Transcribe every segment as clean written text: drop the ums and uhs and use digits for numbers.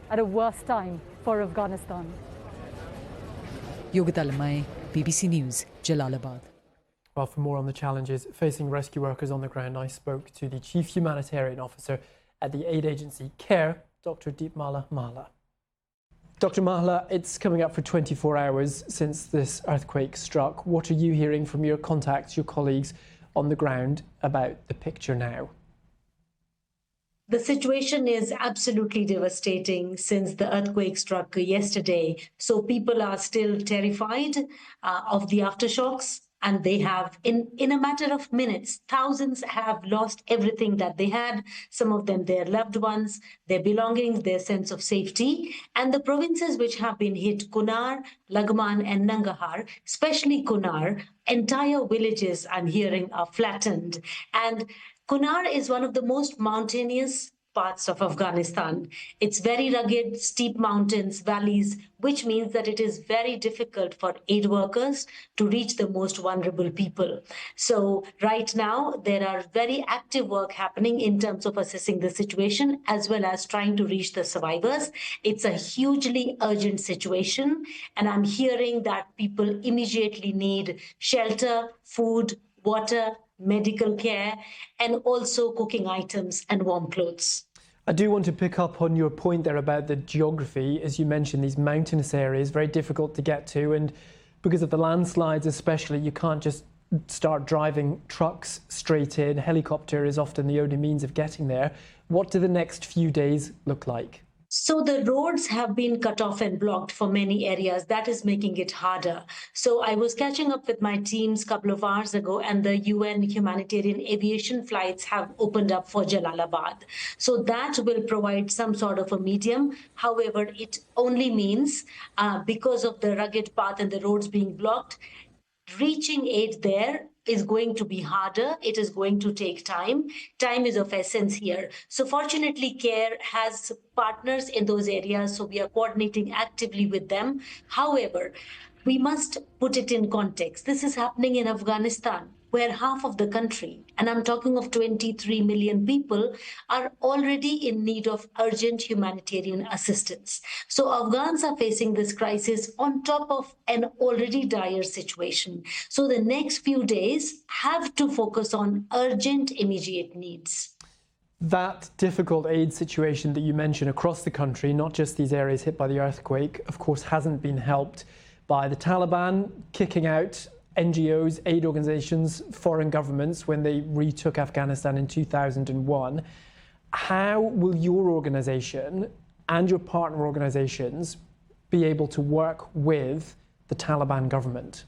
at a worse time for Afghanistan. Yogita Lamai, BBC News, Jalalabad. Well, for more on the challenges facing rescue workers on the ground, I spoke to the Chief Humanitarian Officer at the aid agency CARE, Dr. Deepmala Mahla. Dr. Mahla, it's coming up for 24 hours since this earthquake struck. What are you hearing from your contacts, your colleagues on the ground about the picture now? The situation is absolutely devastating since the earthquake struck yesterday. So people are still terrified of the aftershocks. And they have, in a matter of minutes, thousands have lost everything that they had, some of them their loved ones, their belongings, their sense of safety. And the provinces which have been hit, Kunar, Lagman, and Nangarhar, especially Kunar, entire villages, I'm hearing, are flattened. And Kunar is one of the most mountainous parts of Afghanistan. It's very rugged, steep mountains, valleys, which means that it is very difficult for aid workers to reach the most vulnerable people. So right now, there are very active work happening in terms of assessing the situation as well as trying to reach the survivors. It's a hugely urgent situation, and I'm hearing that people immediately need shelter, food, water, medical care, and also cooking items and warm clothes. I do want to pick up on your point there about the geography. As you mentioned, these mountainous areas, very difficult to get to, and because of the landslides especially, you can't just start driving trucks straight in. Helicopter is often the only means of getting there. What do the next few days look like? So the roads have been cut off and blocked for many areas. That is making it harder. So I was catching up with my teams a couple of hours ago, and the UN humanitarian aviation flights have opened up for Jalalabad. So that will provide some sort of a medium. However, it only means because of the rugged path and the roads being blocked, reaching aid there is going to be harder. It is going to take time. Time is of essence here. So fortunately, CARE has partners in those areas, so we are coordinating actively with them. However, we must put it in context. This is happening in Afghanistan, where half of the country, and I'm talking of 23 million people, are already in need of urgent humanitarian assistance. So Afghans are facing this crisis on top of an already dire situation. So the next few days have to focus on urgent, immediate needs. That difficult aid situation that you mentioned across the country, not just these areas hit by the earthquake, of course, hasn't been helped by the Taliban kicking out NGOs, aid organisations, foreign governments when they retook Afghanistan in 2001. How will your organisation and your partner organisations be able to work with the Taliban government?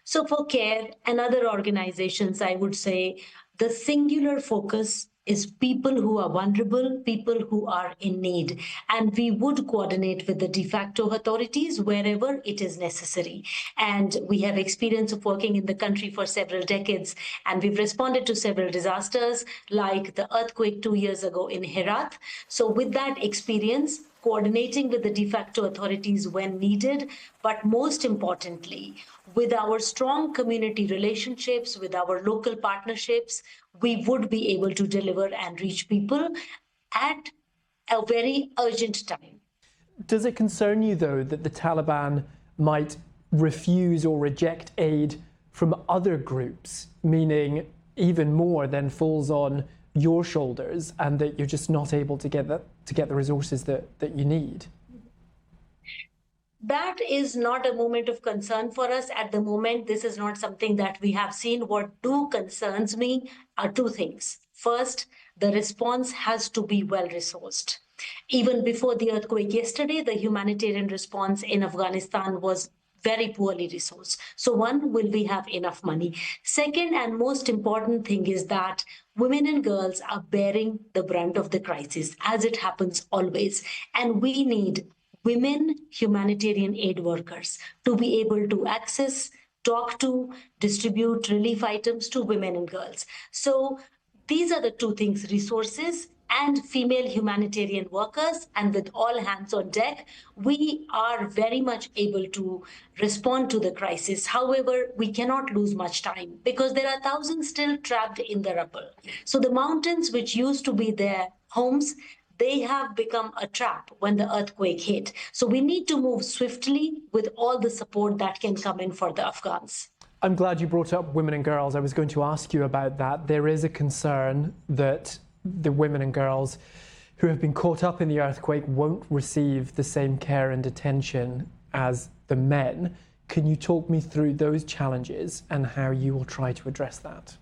So for CARE and other organizations, I would say the singular focus is people who are vulnerable, people who are in need. And we would coordinate with the de facto authorities wherever it is necessary. And we have experience of working in the country for several decades, and we've responded to several disasters like the earthquake 2 years ago in Herat. So with that experience, coordinating with the de facto authorities when needed, but most importantly, with our strong community relationships, with our local partnerships, we would be able to deliver and reach people at a very urgent time. Does it concern you, though, that the Taliban might refuse or reject aid from other groups, meaning even more then falls on your shoulders and that you're just not able to get the resources that you need? That is not a moment of concern for us at the moment. This is not something that we have seen. What concerns me are two things. First, the response has to be well resourced. Even before the earthquake yesterday, the humanitarian response in Afghanistan was very poorly resourced. So one, will we have enough money? Second, and most important thing is that women and girls are bearing the brunt of the crisis, as it happens always. And we need women humanitarian aid workers to be able to access, talk to, distribute relief items to women and girls. So these are the two things, resources and female humanitarian workers. And with all hands on deck, we are very much able to respond to the crisis. However, we cannot lose much time because there are thousands still trapped in the rubble. So the mountains which used to be their homes, they have become a trap when the earthquake hit. So we need to move swiftly with all the support that can come in for the Afghans. I'm glad you brought up women and girls. I was going to ask you about that. There is a concern that the women and girls who have been caught up in the earthquake won't receive the same care and attention as the men. Can you talk me through those challenges and how you will try to address that?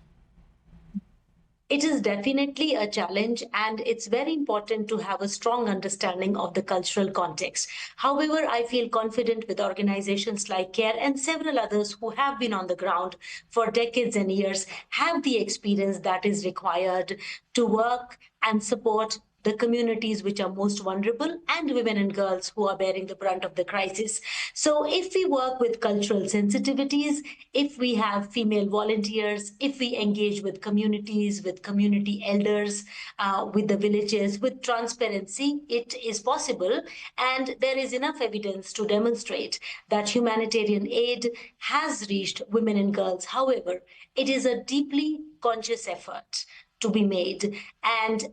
It is definitely a challenge, and it's very important to have a strong understanding of the cultural context. However, I feel confident with organizations like CARE and several others who have been on the ground for decades and years, have the experience that is required to work and support the communities which are most vulnerable and women and girls who are bearing the brunt of the crisis. So if we work with cultural sensitivities, if we have female volunteers, if we engage with communities, with community elders, with the villages, with transparency, it is possible. And there is enough evidence to demonstrate that humanitarian aid has reached women and girls. However, it is a deeply conscious effort to be made, and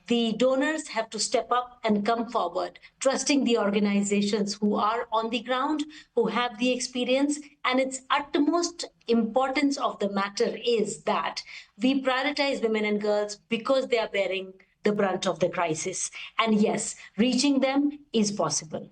the donors have to step up and come forward, trusting the organizations who are on the ground, who have the experience. And its utmost importance of the matter is that we prioritize women and girls because they are bearing the brunt of the crisis. And yes, reaching them is possible.